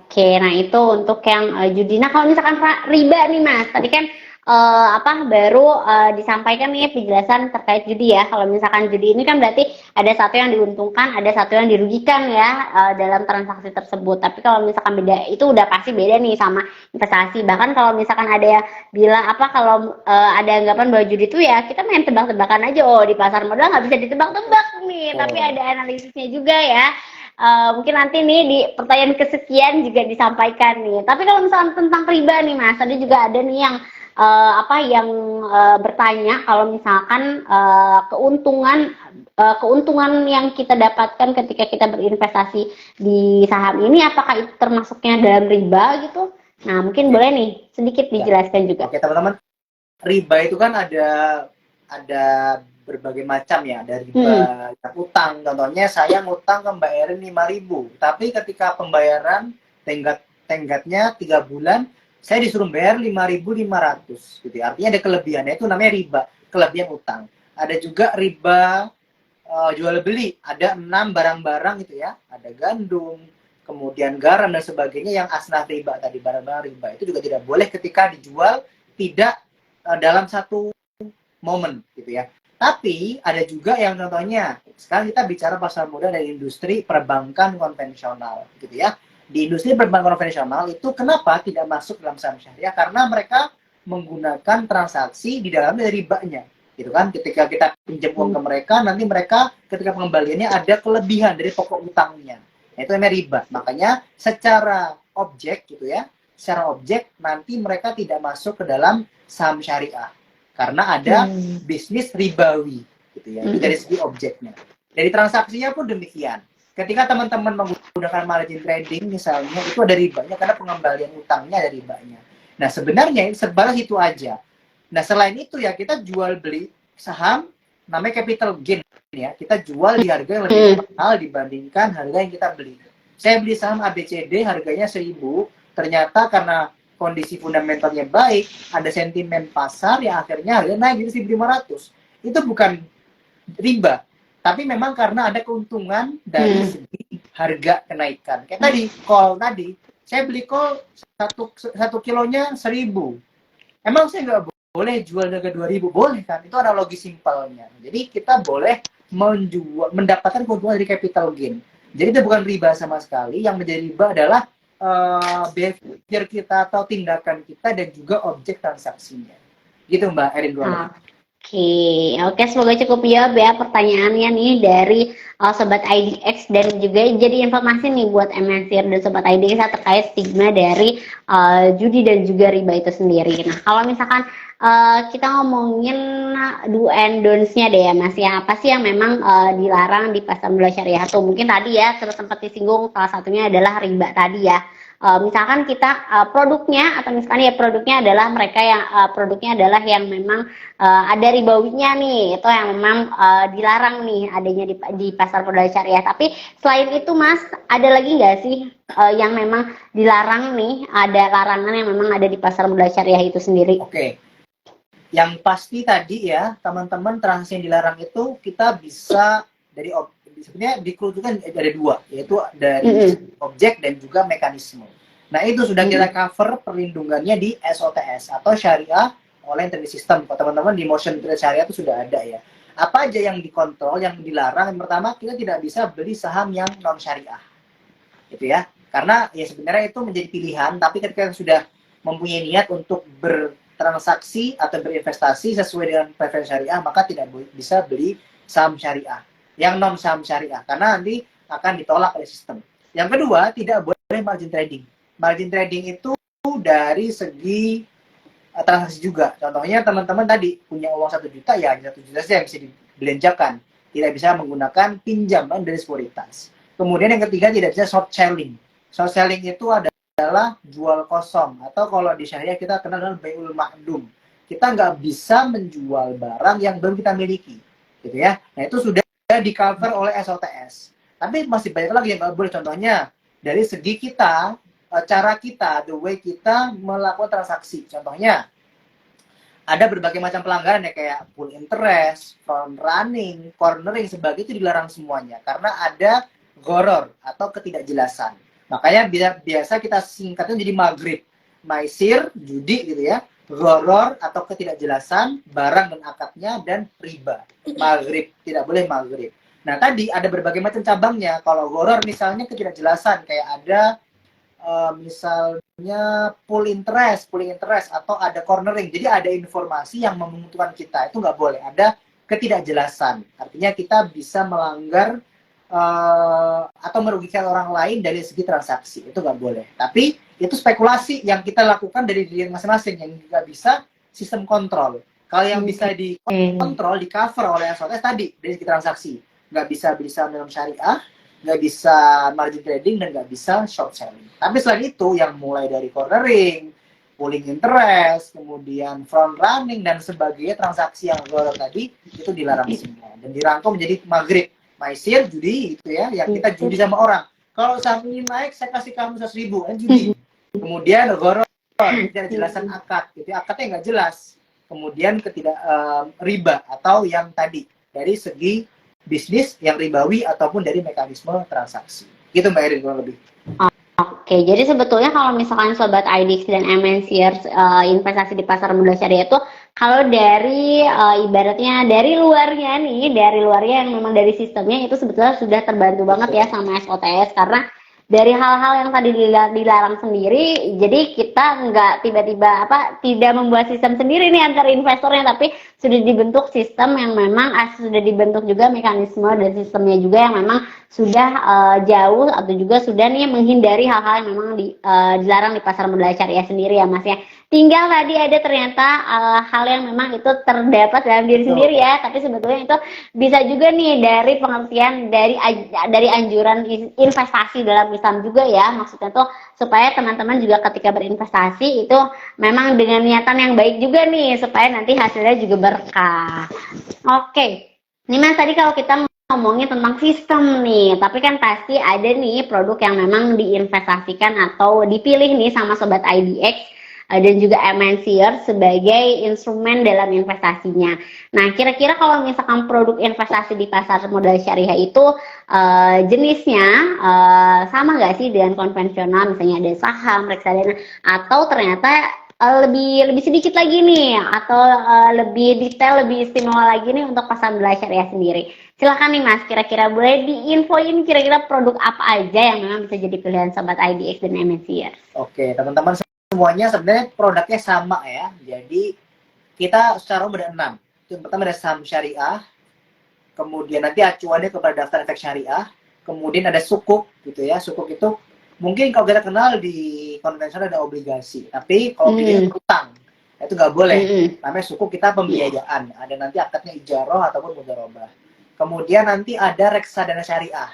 Oke, nah itu untuk yang judi. Nah kalau misalkan riba nih Mas, tadi kan baru disampaikan nih penjelasan terkait judi ya. Kalau misalkan judi ini kan berarti ada satu yang diuntungkan, ada satu yang dirugikan ya dalam transaksi tersebut. Tapi kalau misalkan beda, itu udah pasti beda nih sama investasi. Bahkan kalau misalkan ada yang bilang kalau ada anggapan bahwa judi itu ya kita main tebak-tebakan aja. Oh di pasar modal nggak bisa ditebak-tebak nih, tapi Oh. ada analisisnya juga ya. Mungkin nanti nih di pertanyaan kesekian juga disampaikan nih. Tapi kalau misalnya tentang riba nih Mas, tadi juga ada nih yang bertanya kalau misalkan keuntungan yang kita dapatkan ketika kita berinvestasi di saham ini apakah itu termasuknya dalam riba gitu? Nah, mungkin Oke. boleh nih sedikit Ya. dijelaskan juga. Oke, teman-teman. Riba itu kan ada berbagai macam ya. Ada riba Hmm. yang utang. Contohnya saya ngutang ke Mbak Erin 5.000. Tapi ketika pembayaran tenggatnya 3 bulan, saya disuruh bayar 5.500 gitu ya. Artinya ada kelebihannya, itu namanya riba, kelebihan utang. Ada juga riba jual beli, ada 6 barang-barang gitu ya. Ada gandum, kemudian garam dan sebagainya yang asnaf riba tadi, barang-barang riba. Itu juga tidak boleh ketika dijual tidak dalam satu momen gitu ya. Tapi ada juga yang contohnya, sekarang kita bicara pasar modal dari industri perbankan konvensional gitu ya. Di industri perbankan konvensional itu kenapa tidak masuk dalam saham syariah? Karena mereka menggunakan transaksi di dalamnya dari ribanya. Gitu kan, ketika kita pinjam uang ke mereka, nanti mereka ketika pengembaliannya ada kelebihan dari pokok utangnya. Nah, itu namanya riba. Makanya secara objek gitu ya, secara objek nanti mereka tidak masuk ke dalam saham syariah karena ada Hmm. bisnis ribawi gitu ya. Itu dari Hmm. segi objeknya. Dari transaksinya pun demikian. Ketika teman-teman menggunakan margin trading misalnya, itu ada ribanya karena pengembalian utangnya ada ribanya. Nah, sebenarnya sebatas itu aja. Nah, selain itu ya kita jual beli saham namanya capital gain ya. Kita jual di harga yang lebih Hmm. mahal dibandingkan harga yang kita beli. Saya beli saham ABCD harganya 1.000, ternyata karena kondisi fundamentalnya baik, ada sentimen pasar yang akhirnya harga naik jadi 1.500. Itu bukan riba, tapi memang karena ada keuntungan dari Hmm. segi harga kenaikan. Kayak tadi, kol tadi, saya beli kol satu kilonya 1.000. Emang saya nggak boleh jual harga 2.000? Boleh kan? Itu analogi simpelnya. Jadi kita boleh mendapatkan keuntungan dari capital gain. Jadi itu bukan riba sama sekali. Yang menjadi riba adalah behavior kita atau tindakan kita dan juga objek transaksinya. Gitu Mbak Erin Dwala. Oke, semoga cukup jawab ya pertanyaannya nih dari Sobat IDX dan juga jadi informasi nih buat MNCR dan Sobat IDX terkait stigma dari judi dan juga riba itu sendiri. Nah, kalau misalkan kita ngomongin do and don'ts-nya deh ya Mas ya, apa sih yang memang dilarang di pasar modal syariah tuh? Mungkin tadi ya sempat disinggung salah satunya adalah riba tadi ya. Misalkan kita produknya atau misalkan ya produknya adalah mereka yang produknya adalah yang memang ada ribawinya nih, itu yang memang dilarang nih adanya di pasar modal syariah. Tapi selain itu Mas, ada lagi nggak sih yang memang dilarang nih, ada larangan yang memang ada di pasar modal syariah itu sendiri? Oke. Yang pasti tadi ya, teman-teman, transaksi yang dilarang itu kita bisa dari sebenarnya dikerucutkan ada dua, yaitu dari Mm-mm. objek dan juga mekanisme. Nah, itu sudah kita Mm-mm. cover perlindungannya di SOTS atau Syariah Online Trading System. Kalau teman-teman di Motion Trade Syariah itu sudah ada ya. Apa aja yang dikontrol, yang dilarang? Yang pertama, kita tidak bisa beli saham yang non syariah. Gitu ya. Karena ya sebenarnya itu menjadi pilihan, tapi ketika sudah mempunyai niat untuk bertransaksi atau berinvestasi sesuai dengan preferensi syariah, maka tidak bisa beli saham syariah yang non saham syariah karena nanti akan ditolak oleh sistem. Yang kedua, tidak boleh margin trading. Margin trading itu dari segi transaksi juga. Contohnya teman-teman tadi punya uang 1 juta, ya 1 juta saja yang bisa dibelanjakan. Tidak bisa menggunakan pinjaman dari sekuritas. Kemudian yang ketiga, tidak bisa short selling. Short selling itu adalah jual kosong, atau kalau di syariah kita kenal dengan bai'ul ma'dum. Kita nggak bisa menjual barang yang belum kita miliki, gitu ya. Nah, itu sudah di cover oleh SOTS. Tapi masih banyak lagi yang nggak boleh. Contohnya dari segi kita, cara kita, the way kita melakukan transaksi. Contohnya ada berbagai macam pelanggaran ya, kayak full interest, front running, cornering, sebagainya itu dilarang semuanya karena ada goror atau ketidakjelasan. Makanya biasa kita singkatnya jadi maghrib. Maisir, judi gitu ya. Gharar atau ketidakjelasan, barang dan akadnya, dan riba. Maghrib, tidak boleh maghrib. Nah tadi ada berbagai macam cabangnya. Kalau gharar misalnya ketidakjelasan, kayak ada misalnya pulling interest atau ada cornering. Jadi ada informasi yang menguntungkan kita, itu nggak boleh. Ada ketidakjelasan. Artinya kita bisa melanggar atau merugikan orang lain dari segi transaksi, itu nggak boleh. Tapi itu spekulasi yang kita lakukan dari diri masing-masing, yang nggak bisa sistem kontrol. Kalau yang bisa dikontrol, di cover oleh SOTS tadi dari segi transaksi, nggak bisa beli saham dalam syariah, nggak bisa margin trading, dan nggak bisa short selling. Tapi selain itu, yang mulai dari cornering, pooling interest, kemudian front running, dan sebagainya, transaksi yang gue tadi, itu dilarang semua. Dan dirangkum menjadi maghrib. Maisir, judi gitu ya, yang kita judi sama orang. Kalau saham ini naik, saya kasih kamu 100.000, kan judi. Kemudian gharar, tidak jelasan akad, gitu ya, akadnya nggak jelas. Kemudian riba atau yang tadi dari segi bisnis yang ribawi ataupun dari mekanisme transaksi. Gitu Mbak Erin kurang lebih. Oke, jadi sebetulnya kalau misalkan Sobat IDX dan MNCers investasi di pasar modal syariah itu, kalau dari ibaratnya dari luarnya nih, dari luarnya yang memang dari sistemnya itu sebetulnya sudah terbantu banget ya sama SOTS, karena dari hal-hal yang tadi dilarang sendiri, jadi kita nggak tiba-tiba tidak membuat sistem sendiri nih antar investornya, tapi sudah dibentuk sistem yang memang sudah dibentuk juga mekanisme dan sistemnya juga yang memang sudah jauh atau juga sudah nih menghindari hal-hal yang memang dilarang di pasar modal syariah sendiri ya Mas ya. Tinggal tadi ada ternyata hal yang memang itu terdapat dalam diri sendiri ya, tapi sebetulnya itu bisa juga nih dari pengertian dari anjuran investasi dalam Islam juga ya, maksudnya tuh supaya teman-teman juga ketika berinvestasi itu memang dengan niatan yang baik juga nih, supaya nanti hasilnya juga berkah. Oke, ini Mas tadi kalau kita ngomongin tentang sistem nih, tapi kan pasti ada nih produk yang memang diinvestasikan atau dipilih nih sama Sobat IDX dan juga MNCer sebagai instrumen dalam investasinya. Nah, kira-kira kalau misalkan produk investasi di pasar modal syariah itu jenisnya sama nggak sih dengan konvensional, misalnya ada saham, reksadana, atau ternyata lebih sedikit lagi nih, atau lebih detail, lebih istimewa lagi nih untuk pasar modal syariah sendiri. Silakan nih Mas, kira-kira boleh diinfoin kira-kira produk apa aja yang memang bisa jadi pilihan Sobat IDX dan MNCer. Oke, teman-teman semuanya sebenarnya produknya sama ya. Jadi kita secara umum ada 6. Yang pertama ada saham syariah, kemudian nanti acuannya kepada daftar efek syariah, kemudian ada sukuk gitu ya. Sukuk itu mungkin kalau kita kenal di konvensional ada obligasi, tapi kalau kita utang itu nggak boleh. Namanya sukuk, kita pembiayaan. Ada nanti akadnya ijaroh ataupun mudharabah. Kemudian nanti ada reksadana syariah.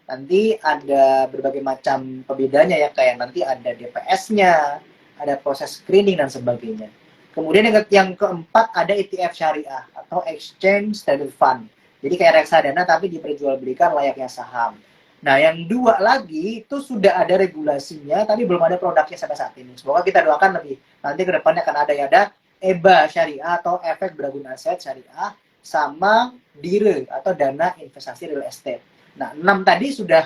Nanti ada berbagai macam pembedanya ya, kayak nanti ada DPS-nya, ada proses screening dan sebagainya. Kemudian yang keempat ada ETF syariah atau Exchange Traded Fund. Jadi kayak reksadana tapi diperjualbelikan layaknya saham. Nah, yang dua lagi itu sudah ada regulasinya, tapi belum ada produknya sampai saat ini. Semoga kita doakan lebih. Nanti ke depannya akan ada ya, ada EBA syariah atau efek beraguna aset syariah, sama DIRE atau dana investasi real estate. Nah, 6 tadi sudah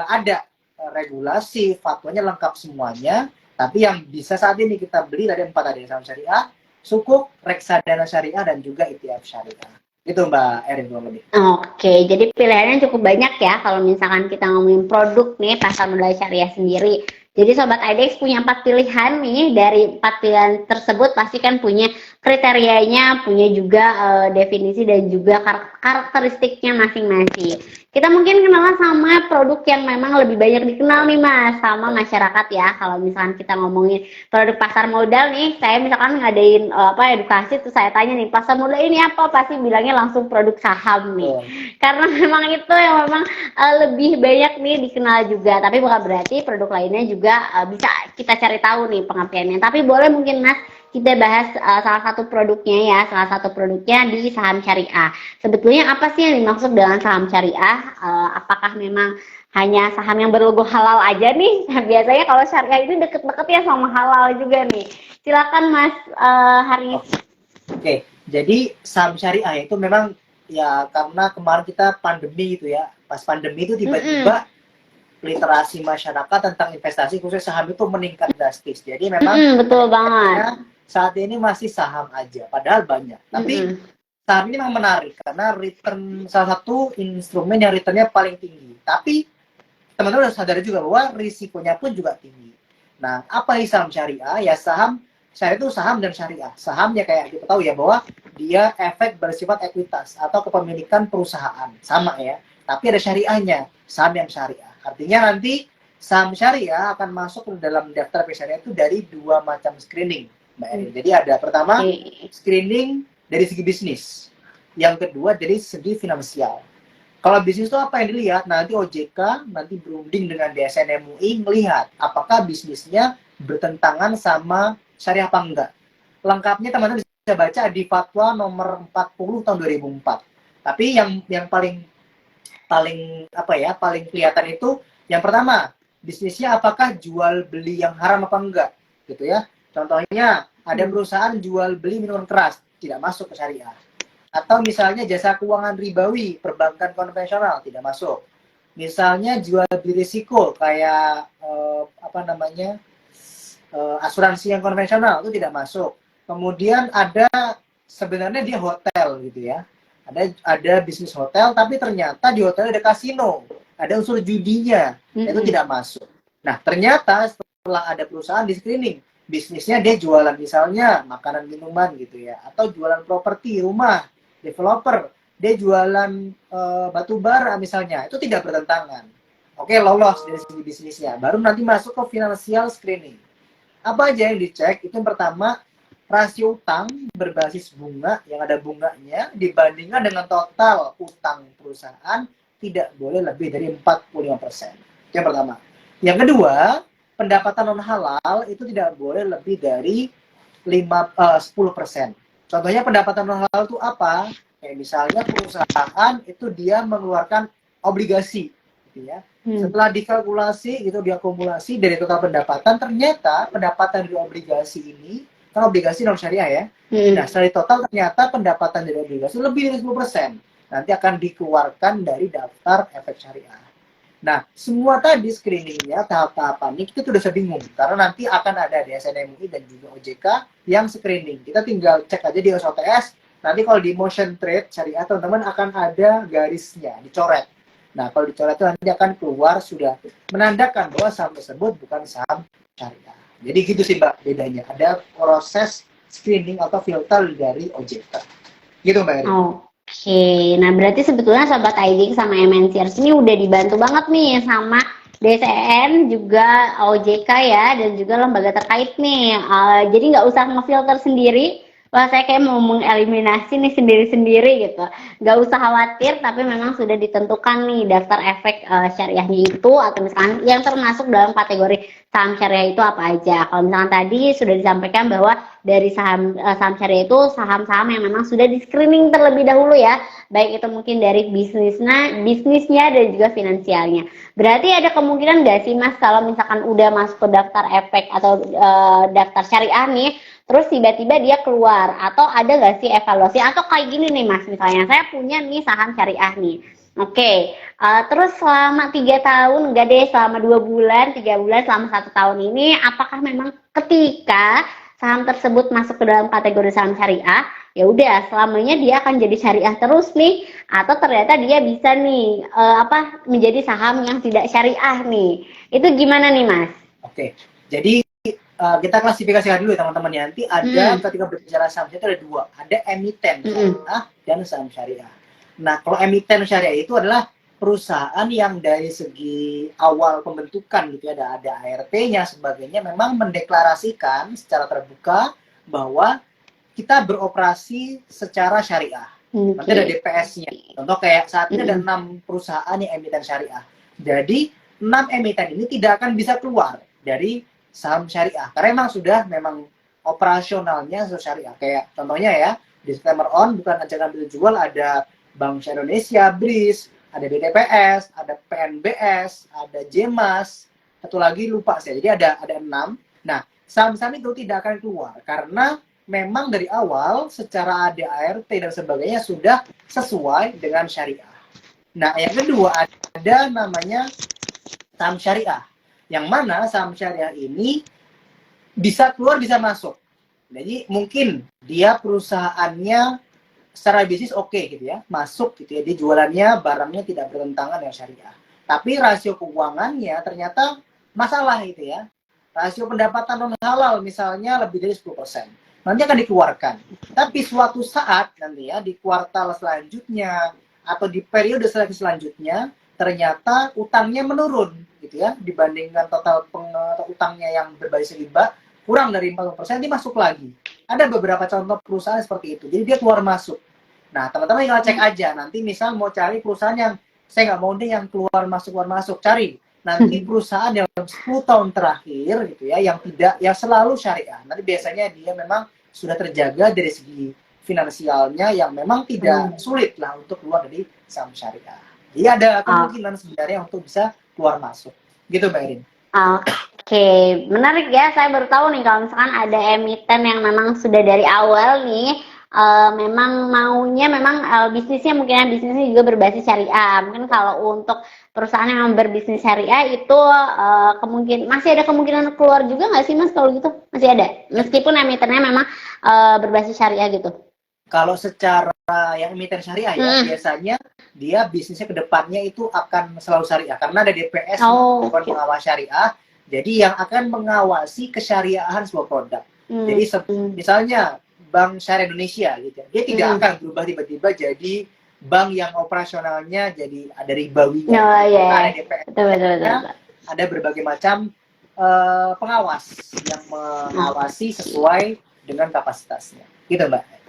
ada regulasi, fatwanya lengkap semuanya. Tapi yang bisa saat ini kita beli dari 4 tadi, saham syariah, sukuk, reksadana syariah, dan juga ETF syariah. Itu Mbak Erin kurang lebih. Oke, jadi pilihannya cukup banyak ya kalau misalkan kita ngomongin produk nih pasar modal syariah sendiri. Jadi Sobat IDX punya 4 pilihan nih, dari 4 pilihan tersebut pasti kan punya kriterianya, punya juga definisi dan juga karakteristiknya masing-masing. Kita mungkin kenalan sama produk yang memang lebih banyak dikenal nih Mas sama masyarakat ya. Kalau misalkan kita ngomongin produk pasar modal nih, saya misalkan ngadain edukasi tuh saya tanya nih, pasar modal ini apa? Pasti bilangnya langsung produk saham nih. Karena memang itu yang memang lebih banyak nih dikenal juga. Tapi bukan berarti produk lainnya juga bisa kita cari tahu nih pengertiannya. Tapi boleh mungkin Mas kita bahas salah satu produknya ya, salah satu produknya di saham syariah. Sebetulnya apa sih yang dimaksud dengan saham syariah? Apakah memang hanya saham yang berlogo halal aja nih? Biasanya kalau syariah ini deket-deket ya sama halal juga nih. Silakan Mas Haris. Oke, jadi saham syariah itu memang ya karena kemarin kita pandemi gitu ya. Pas pandemi itu tiba-tiba literasi masyarakat tentang investasi khusus saham itu meningkat drastis. Jadi memang Betul banget. saat ini masih saham aja, padahal banyak. Tapi saham ini memang menarik karena return salah satu instrumen yang returnnya paling tinggi. Tapi teman-teman harus sadar juga bahwa risikonya pun juga tinggi. Nah, apa saham syariah? Ya saham syariah itu saham dan syariah. Sahamnya kayak kita tahu ya bahwa dia efek bersifat ekuitas atau kepemilikan perusahaan. Sama ya. Tapi ada syariahnya, saham yang syariah. Artinya nanti saham syariah akan masuk ke dalam daftar syariah itu dari 2 macam screening, Mbak Erin. Jadi ada pertama screening dari segi bisnis. Yang kedua dari segi finansial. Kalau bisnis itu apa yang dilihat? Nanti OJK nanti berunding dengan DSN MUI melihat apakah bisnisnya bertentangan sama syariah apa enggak. Lengkapnya teman-teman bisa baca di Fatwa nomor 40 tahun 2004. Tapi yang paling apa ya, paling kelihatan itu yang pertama, bisnisnya apakah jual beli yang haram apa enggak, gitu ya. Contohnya ada perusahaan jual beli minuman keras, tidak masuk ke syariah. Atau misalnya jasa keuangan ribawi, perbankan konvensional tidak masuk. Misalnya jual beli risiko kayak asuransi yang konvensional itu tidak masuk. Kemudian ada sebenarnya dia hotel gitu ya. Ada bisnis hotel tapi ternyata di hotel ada kasino, ada unsur judinya, itu tidak masuk. Nah, ternyata setelah ada perusahaan di screening, bisnisnya dia jualan misalnya makanan minuman gitu ya, atau jualan properti rumah, developer, dia jualan batu bara misalnya, itu tidak bertentangan. Oke, lolos dari segi bisnisnya. Baru nanti masuk ke financial screening. Apa aja yang dicek? Itu yang pertama, rasio utang berbasis bunga yang ada bunganya dibandingkan dengan total utang perusahaan tidak boleh lebih dari 45%. Yang pertama. Yang kedua, pendapatan non halal itu tidak boleh lebih dari 10%. Contohnya pendapatan non halal itu apa? Kayak misalnya perusahaan itu dia mengeluarkan obligasi, gitu ya. Setelah dikalkulasi, gitu diakumulasi dari total pendapatan, ternyata pendapatan dari obligasi ini, kan obligasi non syariah ya. Nah, setelah total ternyata pendapatan dari obligasi lebih dari 10%. Nanti akan dikeluarkan dari daftar efek syariah. Nah, semua tadi screeningnya, tahap-tahapan ini kita sudah bingung. Karena nanti akan ada DSN MUI dan juga OJK yang screening. Kita tinggal cek aja di SOTS. Nanti kalau di motion trade syariah, teman-teman akan ada garisnya, dicoret. Nah, kalau dicoret itu nanti akan keluar sudah menandakan bahwa saham tersebut bukan saham syariah. Jadi gitu sih Mbak bedanya. Ada proses screening atau filter dari OJK. Gitu Mbak Erin. Oke, nah berarti sebetulnya Sobat ID sama MNCers ini udah dibantu banget nih sama DSN juga OJK ya dan juga lembaga terkait nih. Jadi nggak usah ngefilter sendiri. Wah, saya kayak mau mengeliminasi nih sendiri-sendiri gitu. Nggak usah khawatir, tapi memang sudah ditentukan nih daftar efek syariahnya itu, atau misalkan yang termasuk dalam kategori saham syariah itu apa aja. Kalau misalkan tadi sudah disampaikan bahwa dari saham syariah itu saham-saham yang memang sudah di screening terlebih dahulu ya, baik itu mungkin dari bisnisnya dan juga finansialnya. Berarti ada kemungkinan nggak sih Mas kalau misalkan udah masuk ke daftar efek atau daftar syariah nih, terus tiba-tiba dia keluar, atau ada nggak sih evaluasi, atau kayak gini nih Mas, misalnya saya punya nih saham syariah nih, oke, terus selama 3 tahun, enggak deh, selama 2 bulan, 3 bulan, selama 1 tahun ini, apakah memang ketika saham tersebut masuk ke dalam kategori saham syariah, ya udah selamanya dia akan jadi syariah terus nih, atau ternyata dia bisa nih menjadi saham yang tidak syariah nih, itu gimana nih Mas? Oke, jadi kita klasifikasikan dulu ya teman-teman ya. Nanti ada ketika berbicara saham itu ada 2, ada emiten syariah dan saham syariah. Nah, kalau emiten syariah itu adalah perusahaan yang dari segi awal pembentukan gitu ya, ada ART-nya sebagainya, memang mendeklarasikan secara terbuka bahwa kita beroperasi secara syariah. Nanti ada DPS-nya. Contoh kayak saat ini ada 6 perusahaan yang emiten syariah. Jadi 6 emiten ini tidak akan bisa keluar dari saham syariah karena memang operasionalnya syariah. Kayak contohnya ya, disclaimer on, bukan ajakan ambil jual, ada Bank Syariah Indonesia, BRIS, ada BTPS, ada PNBS, ada JEMAS, satu lagi lupa saya. Jadi ada 6. Nah, saham-saham itu tidak akan keluar karena memang dari awal secara ADART dan sebagainya sudah sesuai dengan syariah. Nah, yang kedua ada namanya saham syariah. Yang mana saham syariah ini bisa keluar, bisa masuk. Jadi mungkin dia perusahaannya secara bisnis oke gitu ya, masuk gitu ya, dia jualannya barangnya tidak bertentangan dengan syariah. Tapi rasio keuangannya ternyata masalah gitu ya. Rasio pendapatan non halal misalnya lebih dari 10%. Nanti akan dikeluarkan. Tapi suatu saat nanti ya di kuartal selanjutnya atau di periode selanjutnya ternyata utangnya menurun gitu ya, dibandingkan total utangnya yang berbasis riba kurang dari 40%, dia masuk lagi. Ada beberapa contoh perusahaan seperti itu. Jadi dia keluar masuk. Nah, teman-teman tinggal cek aja. Nanti misal mau cari perusahaan yang saya nggak mau deh yang keluar masuk, cari. Nanti perusahaan yang 10 tahun terakhir gitu ya, yang tidak, yang selalu syariah. Nanti biasanya dia memang sudah terjaga dari segi finansialnya yang memang tidak sulit lah untuk keluar dari saham syariah. Jadi ada kemungkinan sebenarnya untuk bisa keluar masuk. Gitu Mbak Erin. Oke, menarik ya. Saya baru tahu nih kalau misalkan ada emiten yang memang sudah dari awal nih memang maunya memang bisnisnya mungkin bisnisnya juga berbasis syariah. Mungkin kalau untuk perusahaan yang berbisnis syariah itu masih ada kemungkinan keluar juga nggak sih Mas kalau gitu? Masih ada, meskipun emitennya memang berbasis syariah gitu. Kalau secara yang emiten syariah ya, biasanya dia bisnisnya ke depannya itu akan selalu syariah karena ada DPS, Dewan Pengawas Syariah. Jadi yang akan mengawasi kesyariahan sebuah produk. Jadi misalnya Bank Syariah Indonesia gitu, dia tidak akan berubah tiba-tiba jadi bank yang operasionalnya jadi ada ribawinya. Ada DPS, ada berbagai macam pengawas yang mengawasi sesuai dengan kapasitasnya. Gitu Mbak.